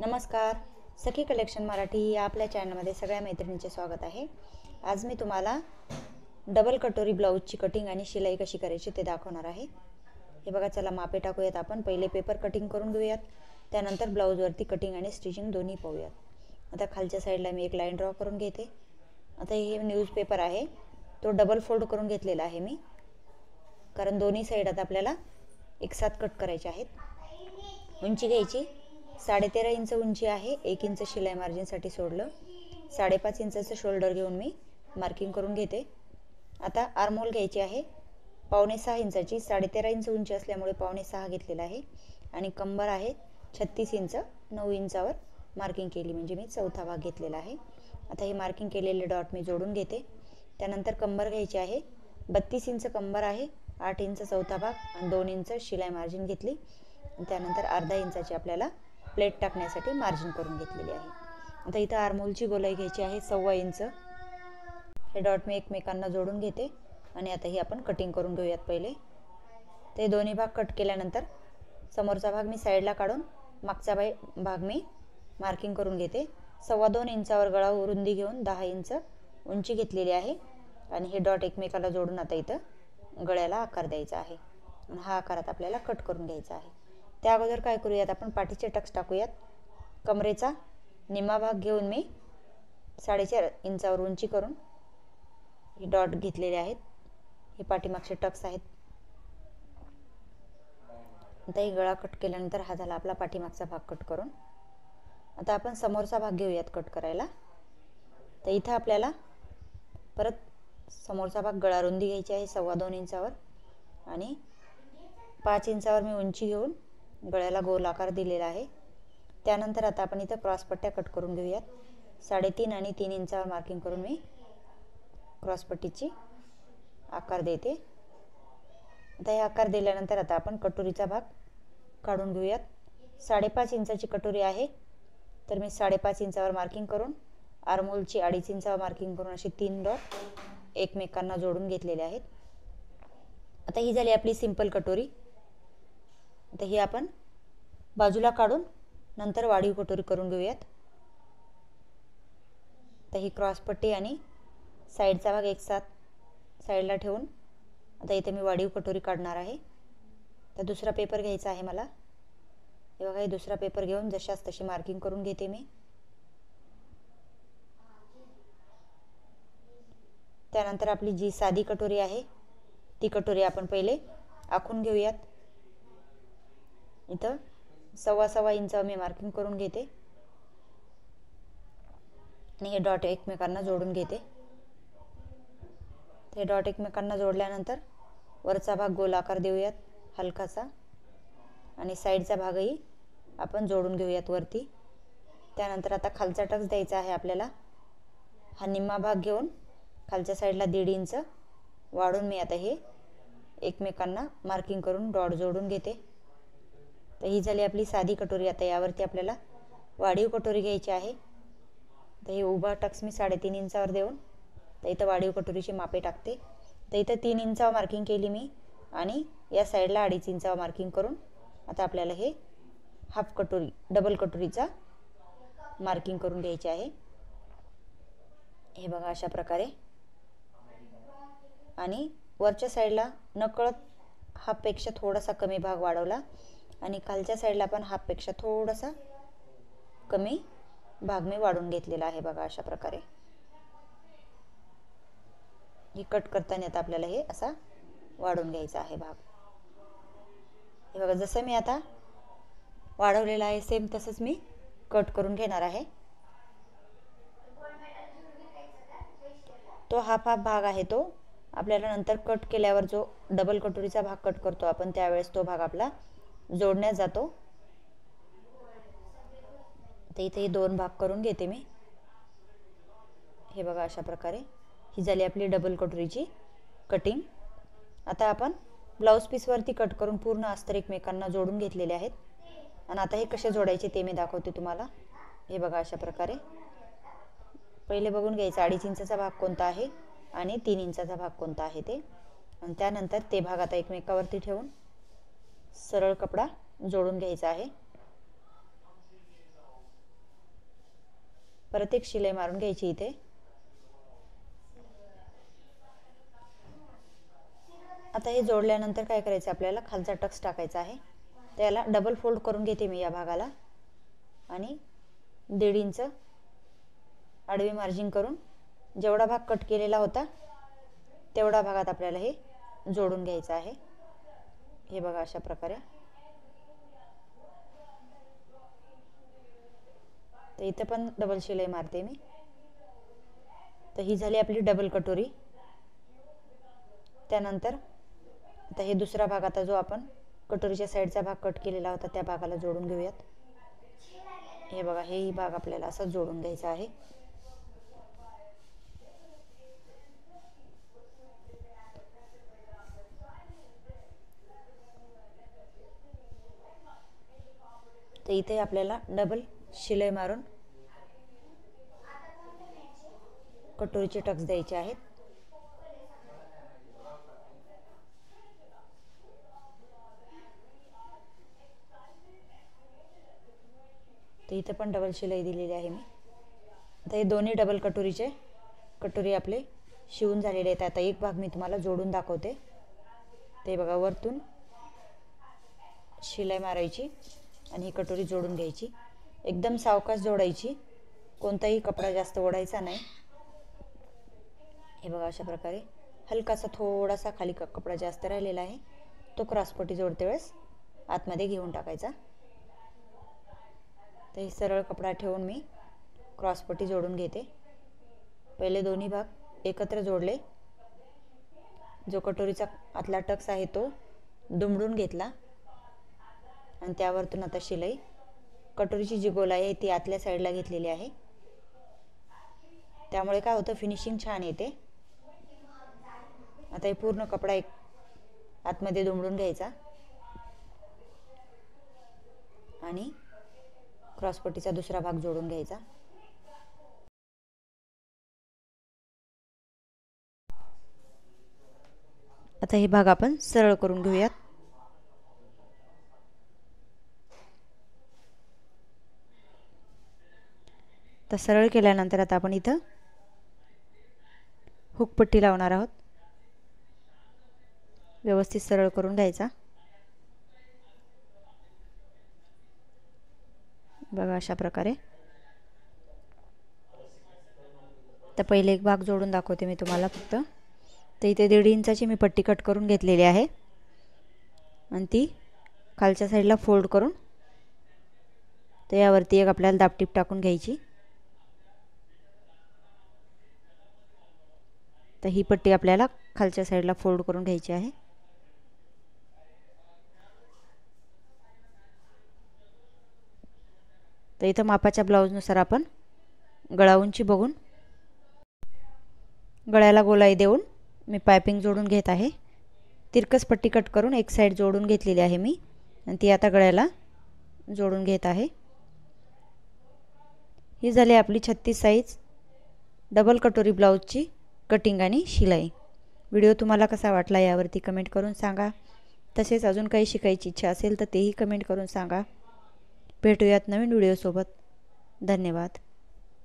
नमस्कार. सखी कलेक्शन मराठी या आपल्या चॅनलमध्ये सगळ्या मैत्रिणींचे स्वागत आहे. आज मी तुम्हाला डबल कटोरी ब्लाऊजची कटिंग आणि शिलाई कशी करायची ते दाखवणार आहे. हे बघा, चला मापे टाकूयात. आपण पहिले पेपर कटिंग करून घेऊयात, त्यानंतर ब्लाऊजवरती कटिंग आणि स्टिचिंग दोन्ही पाहूयात. आता खालच्या साईडला मी एक लाईन ड्रॉ करून घेते. आता हे न्यूजपेपर आहे, तो डबल फोल्ड करून घेतलेला आहे मी, कारण दोन्ही साईड आता आपल्याला एकसाथ कट करायचे आहेत. उंची घ्यायची 13.5 इंच उंची आहे. 1 इंच शिलाई मार्जिनसाठी सोडलं. 5.5 इंचाचं शोल्डर घेऊन मी मार्किंग करून घेते. आता आर्महोल घ्यायची आहे 5.25 इंचाची. 13.5 इंच उंची असल्यामुळे 5.25 घेतलेला आहे. आणि कंबर आहे 36 इंच. 9 इंचावर मार्किंग केली, म्हणजे मी चौथा भाग घेतलेला आहे. आता हे मार्किंग केलेले डॉट मी जोडून घेते. त्यानंतर कंबर घ्यायची आहे 32 इंच कंबर आहे. 8 इंच चौथा भाग आणि 2 इंच शिलाई मार्जिन घेतली. त्यानंतर अर्धा इंचाची आपल्याला प्लेट टाकण्यासाठी मार्जिन करून घेतलेली आहे. आता इथं आर्महोलची गोलाई घ्यायची आहे 1.25 इंच. हे डॉट मी एकमेकांना जोडून घेते आणि आता ही आपण कटिंग करून घेऊयात. पहिले ते दोन्ही भाग कट केल्यानंतर समोरचा भाग मी साईडला काढून मागचा भाग मी मार्किंग करून घेते. 2.25 इंचावर गळा रुंदी घेऊन 10 इंच उंची घेतलेली आहे. आणि हे डॉट एकमेकाला जोडून आता इथं गळ्याला आकार द्यायचा आहे. हा आकारात आपल्याला कट करून घ्यायचा आहे. त्या अगोदर काय करूयात, आपण पाठीचे टक्स टाकूयात. कमरेचा निम्मा भाग घेऊन मी 4.5 इंचावर उंची करून हे डॉट घेतलेले आहेत. हे पाठीमागचे टक्स आहेत. आता हे गळा कट केल्यानंतर हा झाला आपला पाठीमागचा भाग कट करून. आता आपण समोरचा भाग घेऊयात कट करायला. तर इथं आपल्याला परत समोरचा भाग गळा रुंदी घ्यायची आहे 2.25 इंचावर आणि 5 इंचावर मी उंची घेऊन गळ्याला गोल आकार दिलेला आहे. त्यानंतर आता आपण इथं क्रॉसपट्ट्या कट करून घेऊयात. 3.5 आणि 3 इंचावर मार्किंग करून मी क्रॉसपट्टीची आकार देते. आता हे आकार दिल्यानंतर आता आपण कटोरीचा भाग काढून घेऊयात. 5.5 इंचाची कटोरी आहे, तर मी 5.5 इंचावर मार्किंग करून आर्महोलची 2.5 इंचावर मार्किंग करून अशी 3 डॉट एकमेकांना जोडून घेतलेले आहेत. आता ही झाली आपली सिंपल कटोरी. आता ही आपण बाजूला काढून नंतर वाढीव कटोरी करून घेऊयात. आता ही क्रॉसपट्टी आणि साईडचा भाग एकसाथ साईडला ठेवून आता इथे मी वाढीव कटोरी काढणार आहे. तर दुसरा पेपर घ्यायचा आहे मला. हे बघा, हे दुसरा पेपर घेऊन जशाच तशी मार्किंग करून घेते मी. त्यानंतर आपली जी साधी कटोरी आहे ती कटोरी आपण पहिले आखून घेऊयात. इथं 2.25 इंच मी मार्किंग करून घेते आणि हे डॉट एकमेकांना जोडून घेते. हे डॉट एकमेकांना जोडल्यानंतर वरचा भाग गोल आकार देऊयात हलकासा आणि साईडचा भागही आपण जोडून घेऊयात वरती. त्यानंतर आता खालचा टक्स द्यायचा आहे आपल्याला. हा निम्मा भाग घेऊन खालच्या साईडला 1.5 इंच वाढून मी आता हे एकमेकांना मार्किंग करून डॉट जोडून घेते. तर ही झाली आपली साधी कटोरी. आता यावरती आपल्याला वाढीव कटोरी घ्यायची आहे. तर हे उभा टक्स मी 3.5 इंचावर देऊन तर इथं वाढीव कटोरीची मापे टाकते. तर इथं 3 इंचावर मार्किंग केली मी आणि या साईडला 2.5 इंचावर मार्किंग करून आता आपल्याला हे हाफ कटोरी डबल कटोरीचा मार्किंग करून घ्यायचे आहे. हे बघा अशा प्रकारे. आणि वरच्या साईडला नकळत हाफपेक्षा थोडासा कमी भाग वाढवला आणि खालच्या साईडला पण हाफपेक्षा थोडासा कमी भाग मी वाढून घेतलेला आहे. बघा अशा प्रकारे ही कट करताना आता आपल्याला हे असा वाढून घ्यायचा आहे भाग. हे बघा, जसं मी आता वाढवलेला आहे सेम तसंच मी कट करून घेणार आहे. तो हाफ भाग आहे तो आपल्याला नंतर कट केल्यावर जो डबल कटोरीचा भाग कट करतो आपण त्यावेळेस तो भाग आपला जोडण्यात जातो. तर इथे 2 भाग करून घेते मी. हे बघा अशा प्रकारे ही झाली आपली डबल कटोरीची कटिंग. आता आपण ब्लाऊज पीसवरती कट करून पूर्ण अस्तर एकमेकांना जोडून घेतलेले आहेत. आणि आता हे कसे जोडायचे ते मी दाखवते तुम्हाला. हे बघा अशा प्रकारे पहिले बघून घ्यायचं 2.5 इंचाचा भाग कोणता आहे आणि 3 इंचाचा भाग कोणता आहे ते. आणि त्यानंतर ते भाग आता एकमेकावरती ठेवून सरळ कपडा जोडून घ्यायचा आहे. परत एक शिलाई मारून घ्यायची इथे। आता हे जोडल्यानंतर काय करायचं आपल्याला, खालचा टक्स टाकायचा आहे। त्याला डबल फोल्ड करून घेते मी या भागाला आणि 1.5 इंच आडवी मार्जिन करून जेवढा भाग कट केलेला होता तेवढा भागात आपल्याला हे जोडून घ्यायचं आहे। हे बघा अशा प्रकारे। तर इथे पण डबल शिलाई मारते मी। तर ही झाली आपली डबल कटोरी। त्यानंतर आता हे दुसरा भाग, आता जो आपण कटोरीच्या साईडचा भाग कट केलेला होता त्या भागाला जोडून घेऊयात। हे बघा, हेही भाग आपल्याला असं जोडून घ्यायचा आहे। तर इथे आपल्याला डबल शिलाई मारून कटोरीचे टक्स द्यायचे आहेत। तर इथे पण डबल शिलाई दिलेली आहे मी। आता हे दोन्ही डबल कटोरी आपले शिवून झालेले आहेत। आता एक भाग मी तुम्हाला जोडून दाखवते। ते बघा, वरतून शिलाई मारायची आणि ही कटोरी जोडून घ्यायची। एकदम सावकाश जोडायची, कोणताही कपडा जास्त ओढायचा नाही। हे बघा अशा प्रकारे हलकासा थोडासा खाली कपडा जास्त राहिलेला आहे तो क्रॉसपट्टी जोडते वेळेस आतमध्ये घेऊन टाकायचा। तर हे सरळ कपडा ठेवून मी क्रॉसपट्टी जोडून घेते। पहिले दोन्ही भाग एकत्र जोडले, जो कटोरीचा आतला टक्स आहे तो दुमडून घेतला आणि त्यावरतून आता शिलाई, कटोरीची जी गोलाई आहे ती आतल्या साईडला घेतलेली आहे। त्यामुळे काय होतं, फिनिशिंग छान येते। आता हे पूर्ण कपडा एक आतमध्ये दुमडून घ्यायचा आणि क्रॉसपट्टीचा दुसरा भाग जोडून घ्यायचा। आता हे भाग आपण सरळ करून घेऊयात। तर सरळ केल्यानंतर आता आपण इथं हुकपट्टी लावणार आहोत। व्यवस्थित सरळ करून घ्यायचा। बघा अशा प्रकारे। तर पहिले एक भाग जोडून दाखवते मी तुम्हाला फक्त। तर इथे 1.5 इंचाची मी पट्टी कट करून घेतलेली आहे आणि ती खालच्या साईडला फोल्ड करून तर यावरती एक आपल्याला दाबटीप टाकून घ्यायची। तर ही पट्टी आपल्याला खालच्या साईडला फोल्ड करून घ्यायची आहे। तर इथं मापाच्या ब्लाऊजनुसार आपण गळा उंची बघून गळ्याला गोलाई देऊन मी पायपिंग जोडून घेत आहे। तिरकस पट्टी कट करून एक साईड जोडून घेतलेली आहे मी आणि ती आता गळ्याला जोडून घेत आहे। ही झाली आपली 36 साईज डबल कटोरी ब्लाऊजची कटिंग आणि शिलाई। व्हिडिओ तुम्हाला कसा वाटला यावरती कमेंट करून सांगा। तसेच अजून काही शिकायची इच्छा असेल तर तेही कमेंट करून सांगा। भेटूयात नवीन व्हिडिओसोबत। धन्यवाद।